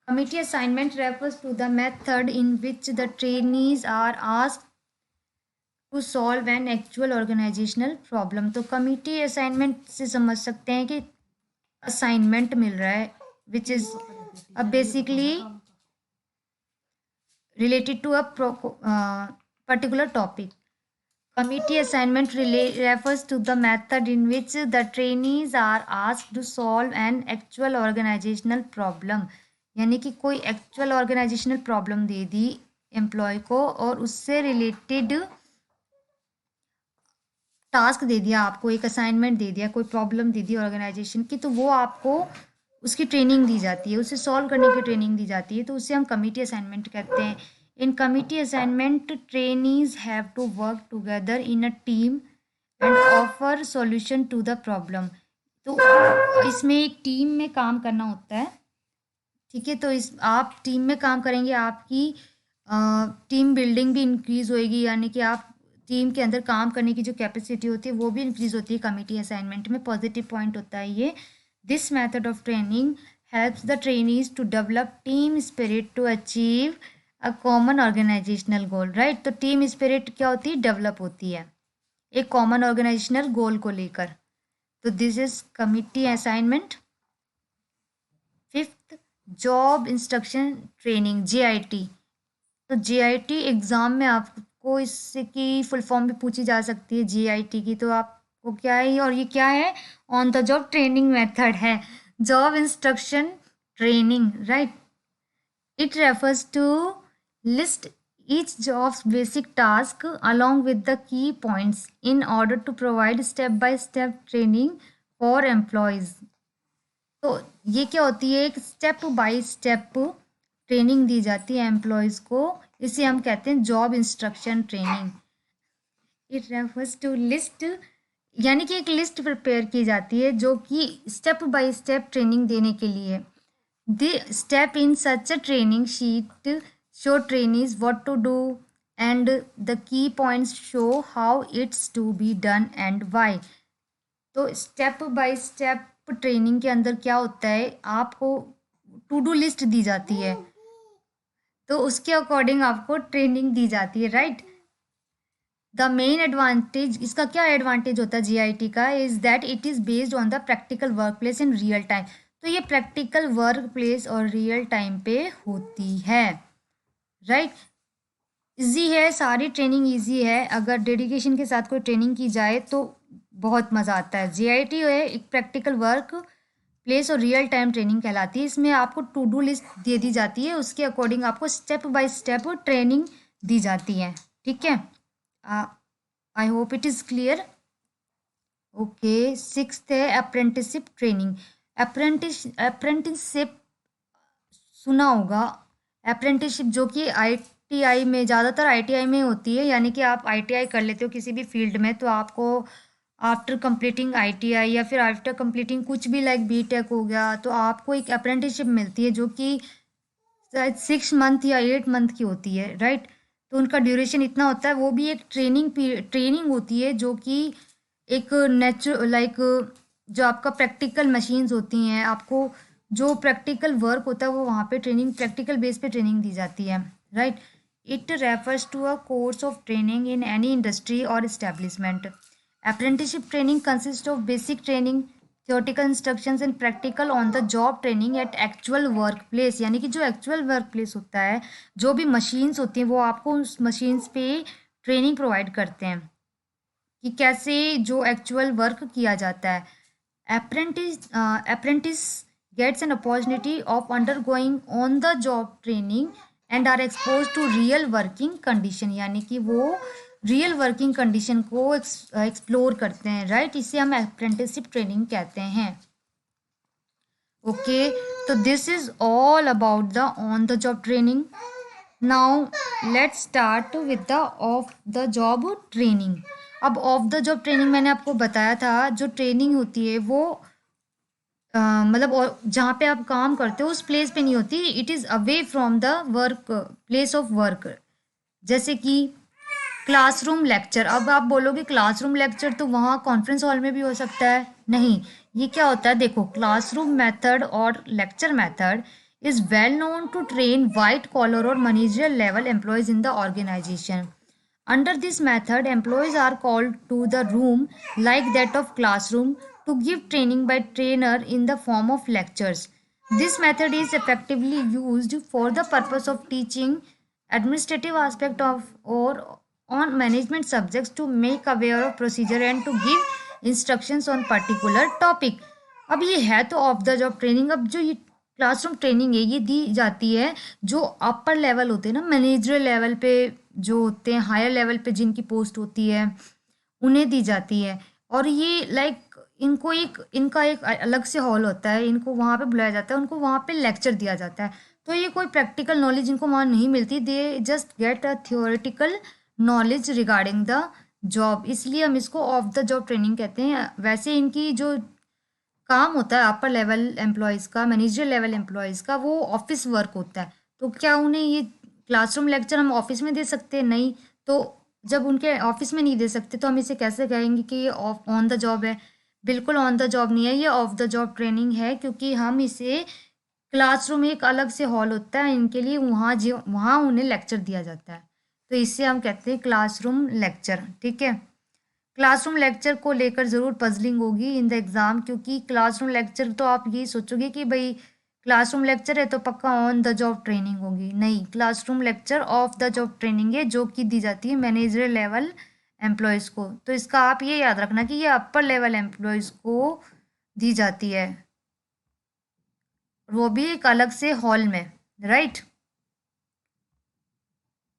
committee assignment refers to the method in which the trainees are asked to solve an actual organisational problem. तो कमिटी असाइनमेंट से समझ सकते हैं कि असाइनमेंट मिल रहा है which is basically related to a particular topic। Committee assignment refers to the method in which the trainees are asked to solve an actual organizational problem। यानी कि कोई एक्चुअल ऑर्गेनाइजेशनल प्रॉब्लम दे दी एम्प्लॉय को, और उससे related task दे दिया आपको, एक assignment दे दिया, कोई प्रॉब्लम दे दी ऑर्गेनाइजेशन की, तो वो आपको उसकी ट्रेनिंग दी जाती है, उसे सॉल्व करने की ट्रेनिंग दी जाती है, तो उसे हम कमिटी असाइनमेंट कहते हैं। In committee assignment trainees have to work together in a team and offer solution to the problem. तो इसमें एक टीम में काम करना होता है, ठीक है, तो इस आप टीम में काम करेंगे, आपकी टीम बिल्डिंग भी इंक्रीज होएगी, यानी कि आप टीम के अंदर काम करने की जो कैपेसिटी होती है वो भी इंक्रीज होती है कमिटी असाइनमेंट में। पॉजिटिव पॉइंट होता है ये। This method of training helps the trainees to develop team spirit to achieve a common organisational goal, right. तो टीम स्पिरिट क्या होती है, डेवलप होती है एक कॉमन ऑर्गेनाइजेशनल गोल को लेकर। तो this is committee assignment. Fifth, job instruction training, JIT। तो JIT एग्ज़ाम में आपको इसकी फुल फॉर्म भी पूछी जा सकती है JIT की। तो आपको क्या है, और ये क्या है, on the job training method है, job instruction training, right. It refers to list each job's basic task along with the key points in order to provide step-by-step training for employees. तो ये क्या होती है, एक स्टेप बाय स्टेप ट्रेनिंग दी जाती है एम्प्लॉयज़ को, इसे हम कहते हैं job instruction training. It refers to list, यानी कि एक लिस्ट प्रिपेयर की जाती है जो कि स्टेप बाय स्टेप ट्रेनिंग देने के लिए। The step in such a training sheet show trainees what to do and the key points show how it's to be done and why. तो स्टेप बाय स्टेप ट्रेनिंग के अंदर क्या होता है, आपको टू डू लिस्ट दी जाती है, तो उसके अकॉर्डिंग आपको ट्रेनिंग दी जाती है, राइट। द मेन एडवांटेज, इसका क्या एडवांटेज होता है JIT का, is that it is based on the practical work place in real time. तो ये प्रैक्टिकल वर्क प्लेस और रियल टाइम पे होती है, राइट। इजी है, सारी ट्रेनिंग इजी है, अगर डेडिकेशन के साथ कोई ट्रेनिंग की जाए तो बहुत मज़ा आता है। JIT है एक प्रैक्टिकल वर्क प्लेस और रियल टाइम ट्रेनिंग कहलाती है। इसमें आपको टू डू लिस्ट दे दी जाती है, उसके अकॉर्डिंग आपको स्टेप बाय स्टेप ट्रेनिंग दी जाती है, ठीक है। I hope it is clear. Okay, sixth है अप्रेंटिसशिप ट्रेनिंग। अप्रेंटिसशिप सुना होगा, अप्रेंटिसशिप जो कि ITI में, ज़्यादातर ITI में होती है, यानी कि आप ITI कर लेते हो किसी भी फील्ड में, तो आपको आफ्टर कंप्लीटिंग ITI या फिर आफ्टर कंप्लीटिंग कुछ भी लाइक BTech हो गया, तो आपको एक अप्रेंटिसशिप मिलती है जो कि शायद 6 मंथ या 8 मंथ की होती है, राइट। तो उनका ड्यूरेशन इतना होता है, वो भी एक ट्रेनिंग होती है जो कि एक लाइक जो आपका प्रैक्टिकल मशीन्स होती हैं, आपको जो प्रैक्टिकल वर्क होता है वो वहाँ पे ट्रेनिंग, प्रैक्टिकल बेस पे ट्रेनिंग दी जाती है, right. It refers to a course of training in any industry और establishment. Apprenticeship training consist of basic training, theoretical instructions and practical on the job training at actual work place, यानी कि जो actual work place होता है, जो भी machines होती हैं वो आपको उस मशीन्स पे ट्रेनिंग प्रोवाइड करते हैं कि कैसे जो एक्चुअल वर्क किया जाता है। Apprentice gets an opportunity of undergoing on the job training and are exposed to real working condition, यानी कि वो रियल वर्किंग कंडीशन को एक्सप्लोर करते हैं, राइट। इसे हम अप्रेंटिसशिप ट्रेनिंग कहते हैं। ओके, तो this is all about the on the job training. Now let's start with the of the job training. अब ऑफ द जॉब ट्रेनिंग मैंने आपको बताया था, जो ट्रेनिंग होती है वो मतलब और जहाँ पे आप काम करते हो उस प्लेस पे नहीं होती, it is away from the work place of work. जैसे कि क्लासरूम लेक्चर, अब आप बोलोगे क्लासरूम लेक्चर तो वहाँ कॉन्फ्रेंस हॉल में भी हो सकता है, नहीं। ये क्या होता है, देखो, क्लासरूम मेथड और lecture method is well known to train white collar और managerial level employees in the organization. Under this method, employees are called to the room like that of classroom to give training by trainer in the form of lectures. This method is effectively used for the purpose of teaching administrative aspect of or on management subjects to make aware of procedure and to give instructions on particular topic. अब ये है तो of the job training. अब जो ये classroom training है ये दी जाती है जो अपर लेवल होते हैं ना, मैनेजरियल लेवल पे जो होते हैं, हायर लेवल पे जिनकी पोस्ट होती है उन्हें दी जाती है। और ये लाइक इनका एक अलग से हॉल होता है, इनको वहाँ पे बुलाया जाता है, उनको वहाँ पे लेक्चर दिया जाता है। तो ये कोई प्रैक्टिकल नॉलेज इनको वहाँ नहीं मिलती, they just get a theoretical knowledge regarding the job, इसलिए हम इसको ऑफ द जॉब ट्रेनिंग कहते हैं। वैसे इनकी जो काम होता है अपर लेवल एम्प्लॉयज़ का, मैनेजर लेवल एम्प्लॉयज़ का, वो ऑफिस वर्क होता है। तो क्या उन्हें ये क्लासरूम लेक्चर हम ऑफिस में दे सकते हैं? नहीं। तो जब उनके ऑफिस में नहीं दे सकते तो हम इसे कैसे कहेंगे कि ये ऑन द जॉब है? बिल्कुल ऑन द जॉब नहीं है, ये ऑफ द जॉब ट्रेनिंग है, क्योंकि हम इसे क्लासरूम एक अलग से हॉल होता है इनके लिए, वहाँ उन्हें लेक्चर दिया जाता है। तो इसे हम कहते हैं क्लासरूम लेक्चर। ठीक है। क्लासरूम लेक्चर को लेकर ज़रूर पजलिंग होगी इन द एग्ज़ाम, क्योंकि क्लासरूम लेक्चर तो आप यही सोचोगे कि भाई क्लासरूम लेक्चर है तो पक्का ऑन द जॉब ट्रेनिंग होगी। नहीं, classroom lecture of the job training है, जो कि दी जाती है मैनेजर लेवल एम्प्लॉयज़ को। तो इसका आप ये याद रखना कि ये अपर लेवल एम्प्लॉयज़ को दी जाती है, वो भी एक अलग से हॉल में। Right.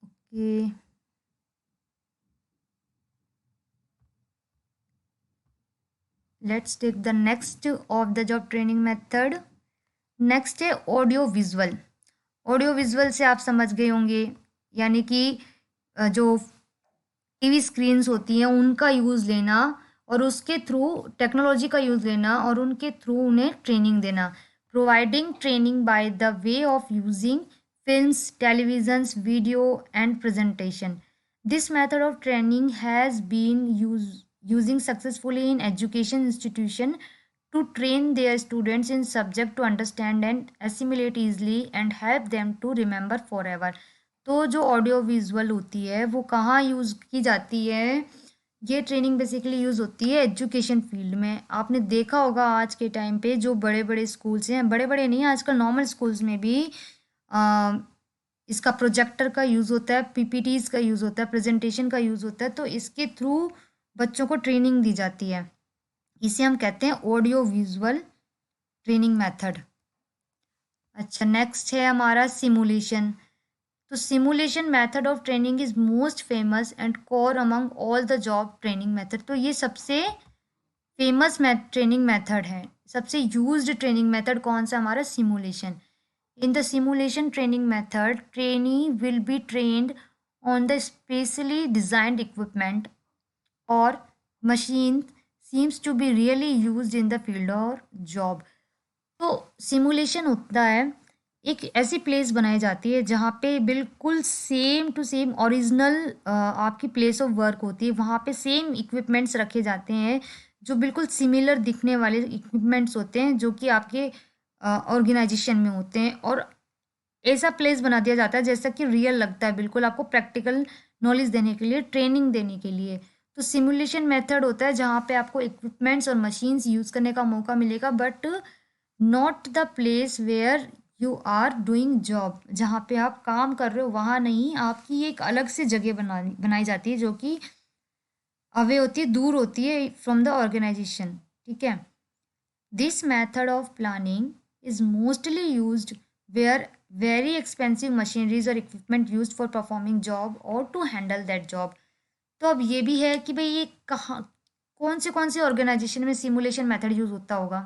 Okay, let's take the next of the job training method. Next है ऑडियो विजुअल। ऑडियो विजुअल से आप समझ गए होंगे, यानी कि जो टीवी स्क्रीन्स होती हैं उनका यूज़ लेना, और उसके थ्रू टेक्नोलॉजी का यूज़ लेना और उनके थ्रू उन्हें ट्रेनिंग देना। Providing training by the way of using films, televisions, video and presentation. This method of training has been using successfully in education institution to train their students in subject to understand and assimilate easily and help them to remember forever। तो जो audio visual होती है वो कहाँ use की जाती है? ये ट्रेनिंग बेसिकली यूज़ होती है एजुकेशन फील्ड में। आपने देखा होगा आज के टाइम पे जो बड़े बड़े स्कूल्स हैं, बड़े बड़े नहीं, आजकल नॉर्मल स्कूल्स में भी आ, इसका प्रोजेक्टर का यूज़ होता है, पीपीटीज का यूज़ होता है, प्रेजेंटेशन का यूज़ होता है। तो इसके थ्रू बच्चों को ट्रेनिंग दी जाती है। इसे हम कहते हैं ऑडियो विजुअल ट्रेनिंग मेथड। अच्छा, नेक्स्ट है हमारा सिमुलेशन। तो simulation method of training is most famous and core among all the job training method. तो ये सबसे फेमस ट्रेनिंग मेथड है। सबसे यूज्ड ट्रेनिंग मेथड कौन सा? हमारा simulation. In the simulation training method, trainee will be trained on the specially designed equipment or machine seems to be really used in the field or job। तो simulation होता है, एक ऐसी place बनाई जाती है जहाँ पे बिल्कुल सेम टू सेम ओरिजिनल आपकी प्लेस ऑफ वर्क होती है, वहाँ पे सेम इक्विपमेंट्स रखे जाते हैं, जो बिल्कुल सिमिलर दिखने वाले इक्विपमेंट्स होते हैं जो कि आपके ऑर्गेनाइजेशन में होते हैं, और ऐसा प्लेस बना दिया जाता है जैसा कि रियल लगता है, बिल्कुल आपको प्रैक्टिकल नॉलेज देने के लिए, ट्रेनिंग देने के लिए। तो सिमुलेशन मेथड होता है जहाँ पे आपको इक्विपमेंट्स और मशीन्स यूज़ करने का मौका मिलेगा, but not the place where you are doing job. जहाँ पे आप काम कर रहे हो वहाँ नहीं, आपकी एक अलग से जगह बनाई जाती है जो कि अवे होती है, दूर होती है फ्रॉम द ऑर्गेनाइजेशन। ठीक है। This method of planning is mostly used where very expensive machineries और equipment used for performing job और टू हैंडल दैट जॉब। तो अब ये भी है कि भाई ये कहाँ, कौन से ऑर्गेनाइजेशन में सिमुलेशन मेथड यूज़ होता होगा?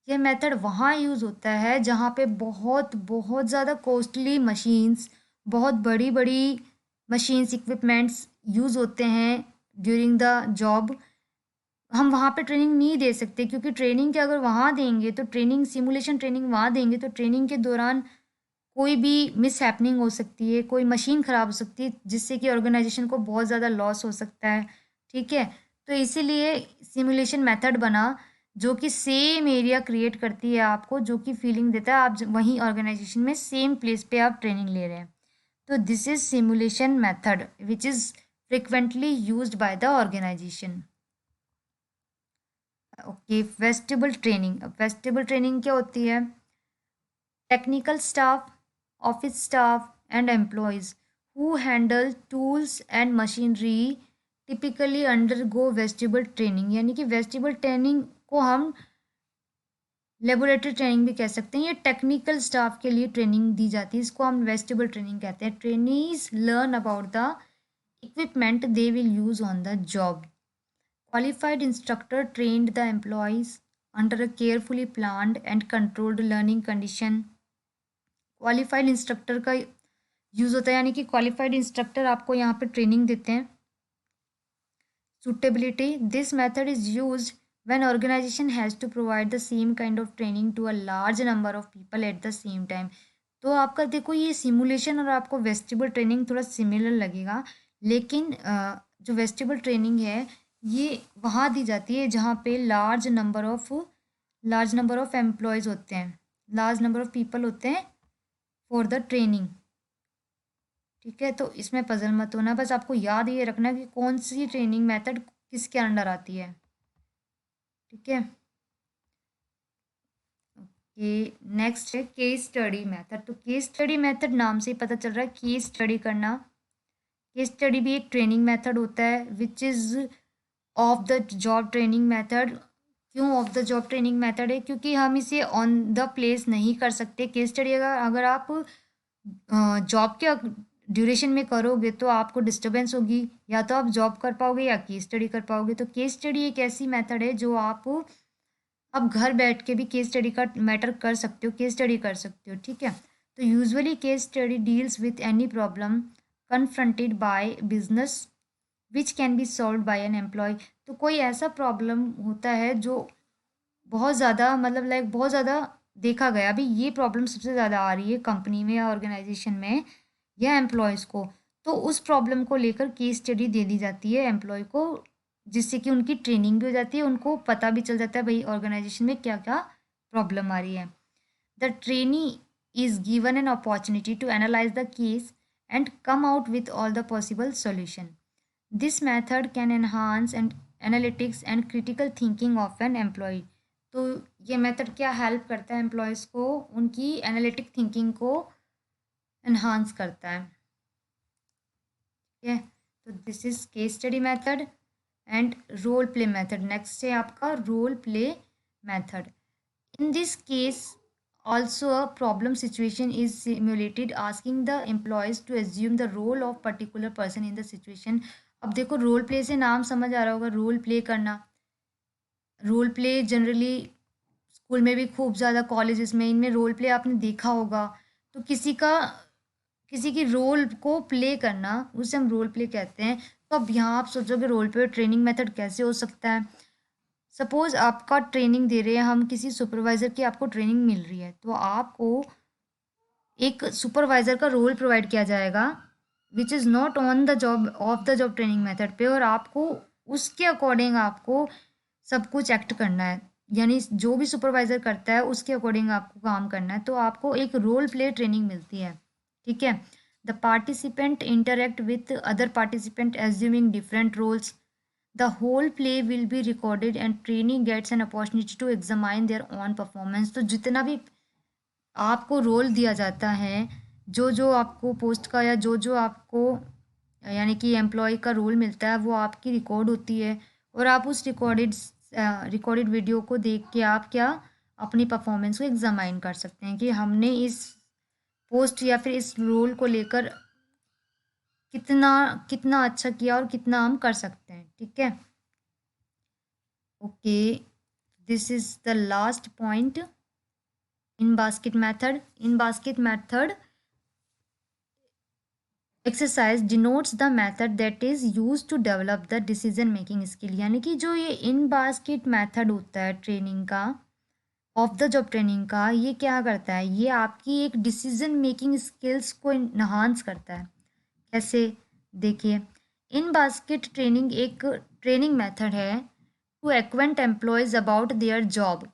ये मेथड वहाँ यूज़ होता है जहाँ पे बहुत बहुत ज़्यादा कॉस्टली मशीन्स, बहुत बड़ी बड़ी मशीन्स, इक्विपमेंट्स यूज़ होते हैं ड्यूरिंग द जॉब। हम वहाँ पे ट्रेनिंग नहीं दे सकते, क्योंकि ट्रेनिंग के अगर वहाँ देंगे तो ट्रेनिंग, सिमुलेशन ट्रेनिंग वहाँ देंगे तो ट्रेनिंग के दौरान कोई भी मिस हैपनिंग हो सकती है, कोई मशीन ख़राब हो सकती है, जिससे कि ऑर्गेनाइजेशन को बहुत ज़्यादा लॉस हो सकता है। ठीक है। तो इसीलिए सिमुलेशन मेथड बना, जो कि सेम एरिया क्रिएट करती है आपको, जो कि फीलिंग देता है आप वहीं ऑर्गेनाइजेशन में सेम प्लेस पे आप ट्रेनिंग ले रहे हैं। तो this is simulation method which is frequently used by the organization. Okay, vestibule training. अब वेस्टिबल ट्रेनिंग क्या होती है? Technical staff, office staff and employees who handle tools and machinery typically undergo vestibule training. यानी कि vestibule training को हम laboratory training भी कह सकते हैं। ये टेक्निकल स्टाफ के लिए ट्रेनिंग दी जाती है, इसको हम वेस्टिबल ट्रेनिंग कहते हैं। Trainees learn about the equipment they will use on the job. Qualified instructor trained the employees under a carefully planned and controlled learning condition। Qualified instructor का यूज़ होता है, यानी कि क्वालिफाइड इंस्ट्रक्टर आपको यहाँ पे ट्रेनिंग देते हैं। Suitability, this method is used when organization has to provide the same kind of training to a large number of people at the same time. तो आपका देखो ये सिमुलेशन और आपको वेस्टिबल ट्रेनिंग थोड़ा सिमिलर लगेगा, लेकिन जो वेस्टिबल ट्रेनिंग है ये वहाँ दी जाती है जहाँ पे लार्ज नंबर ऑफ एम्प्लॉयज़ होते हैं, लार्ज नंबर ऑफ पीपल होते हैं फॉर द ट्रेनिंग। ठीक है, तो इसमें पजल मत होना, बस आपको याद ये रखना कि कौन सी ट्रेनिंग मेथड किसके अंडर आती है। ठीक है, ओके। नेक्स्ट है केस स्टडी मेथड। तो केस स्टडी मेथड नाम से ही पता चल रहा है केस स्टडी करना। केस स्टडी भी एक ट्रेनिंग मेथड होता है which is off the job training method. क्यों off the job training method है? क्योंकि हम इसे ऑन द प्लेस नहीं कर सकते। केस स्टडी अगर अगर आप जॉब के ड्यूरेशन में करोगे तो आपको डिस्टरबेंस होगी, या तो आप जॉब कर पाओगे या केस स्टडी कर पाओगे। तो केस स्टडी एक ऐसी मेथड है जो आप घर बैठ के भी केस स्टडी का मैटर कर सकते हो, केस स्टडी कर सकते हो। ठीक है, तो usually case study deals with any problem confronted by business which can be solve by an employee. तो कोई ऐसा प्रॉब्लम होता है जो बहुत ज़्यादा मतलब लाइक बहुत ज़्यादा देखा गया, अभी ये प्रॉब्लम सबसे ज़्यादा आ रही है कंपनी में या ऑर्गेनाइजेशन में या एम्प्लॉयज़ को, तो उस प्रॉब्लम को लेकर केस स्टडी दे दी जाती है एम्प्लॉय को, जिससे कि उनकी ट्रेनिंग भी हो जाती है, उनको पता भी चल जाता है भाई ऑर्गेनाइजेशन में क्या क्या प्रॉब्लम आ रही है। The trainee is given an opportunity to analyse the case and come out with all the possible solution. This method can enhance and analytics and critical thinking of an employee. तो ये method क्या help करता है employees को, उनकी analytic thinking को enhance करता है। ठीक है, तो this is case study method and role play method. Next है आपका role play method. In this case also a problem situation is simulated asking the employees to assume the role of particular person in the situation। अब देखो role play से नाम समझ आ रहा होगा, role play करना। रोल प्ले जनरली स्कूल में भी खूब ज़्यादा, कॉलेजेस में इनमें रोल प्ले आपने देखा होगा। तो किसी की रोल को प्ले करना उसे हम रोल प्ले कहते हैं। तो अब यहाँ आप सोचोगे रोल प्ले ट्रेनिंग मेथड कैसे हो सकता है। सपोज आपका ट्रेनिंग दे रहे हैं हम, किसी सुपरवाइज़र की आपको ट्रेनिंग मिल रही है, तो आपको एक सुपरवाइज़र का रोल प्रोवाइड किया जाएगा which is not on the job of the job training method पे, और आपको उसके अकॉर्डिंग आपको सब कुछ एक्ट करना है, यानी जो भी सुपरवाइज़र करता है उसके अकॉर्डिंग आपको काम करना है। तो आपको एक रोल प्ले ट्रेनिंग मिलती है। ठीक है, the participant interact with other participant assuming different roles. The whole play will be recorded and trainee gets an opportunity to examine their own performance। तो जितना भी आपको रोल दिया जाता है, जो जो आपको पोस्ट का या जो जो आपको यानी कि एम्प्लॉय का रोल मिलता है वो आपकी रिकॉर्ड होती है, और आप उस रिकॉर्डेड वीडियो को देख के आप क्या अपनी परफॉर्मेंस को एग्जामाइन कर सकते हैं कि हमने इस पोस्ट या फिर इस रोल को लेकर कितना कितना अच्छा किया और कितना हम कर सकते हैं। ठीक है, okay, this is the last point in basket method. In basket method exercise denotes the method that is use to develop the decision making skill. यानी कि जो ये इन बास्केट मेथड होता है ट्रेनिंग का, ऑफ द जॉब ट्रेनिंग का, ये क्या करता है, ये आपकी एक डिसीजन मेकिंग स्किल्स को इन्हांस करता है। कैसे? देखिए, इन बास्केट ट्रेनिंग एक ट्रेनिंग मेथड है to acquaint employees about their job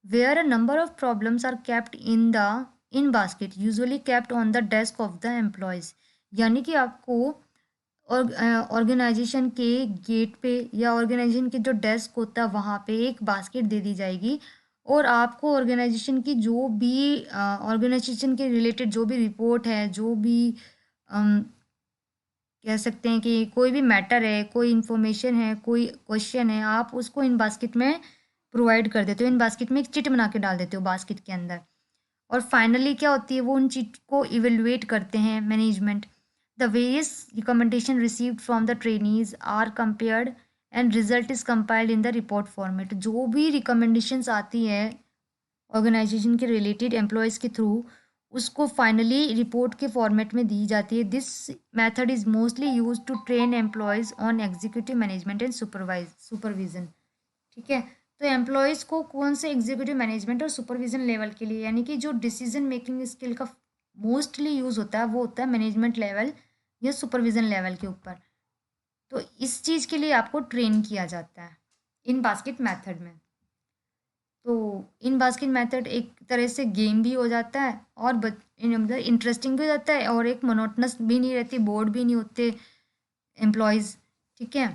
where a number of problems are kept in the in basket usually kept on the desk of the employees. यानी कि आपको organisation के gate पे या organisation के जो डेस्क होता है वहाँ पे एक बास्केट दे दी जाएगी, और आपको ऑर्गेनाइजेशन की जो भी ऑर्गेनाइजेशन के रिलेटेड जो भी रिपोर्ट है, जो भी कह सकते हैं कि कोई भी मैटर है, कोई इन्फॉर्मेशन है, कोई क्वेश्चन है, आप उसको इन बास्केट में प्रोवाइड कर देते हो, इन बास्केट में एक चिट बना के डाल देते हो बास्केट के अंदर। और फाइनली क्या होती है, वो उन चिट को इवेलुएट करते हैं management. The various recommendation received from the trainees are compared and result is compiled in the report format. जो भी रिकमेंडेशंस आती है ऑर्गेनाइजेशन के रिलेटेड एम्प्लॉयज़ के थ्रू, उसको फाइनली रिपोर्ट के फॉर्मेट में दी जाती है। This method is mostly use to train employees on executive management and supervision. ठीक है, तो एम्प्लॉयज़ को कौन से एग्जीक्यूटिव मैनेजमेंट और सुपरविजन लेवल के लिए, यानी कि जो डिसीजन मेकिंग स्किल का मोस्टली यूज़ होता है वो होता है मैनेजमेंट लेवल या सुपरविजन लेवल के ऊपर। तो इस चीज़ के लिए आपको ट्रेन किया जाता है इन बास्केट मेथड में। तो इन बास्केट मेथड एक तरह से गेम भी हो जाता है और मतलब इंटरेस्टिंग भी हो जाता है और एक मोनोटनस भी नहीं रहती, बोर्ड भी नहीं होते एम्प्लॉयज़। ठीक है,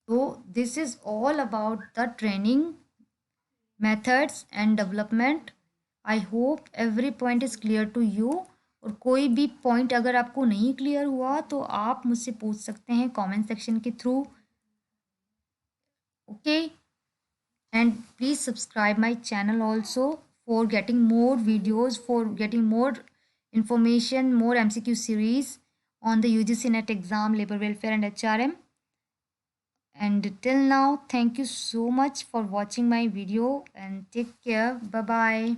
तो this is all about the training methods and development. I hope every point is clear to you. और कोई भी पॉइंट अगर आपको नहीं क्लियर हुआ तो आप मुझसे पूछ सकते हैं कमेंट सेक्शन के through. Okay, and please subscribe my channel also for getting more videos, for getting more information, more MCQ series on the UGC NET exam, labor welfare and HRM. And till now, thank you so much for watching my video and take care. Bye bye.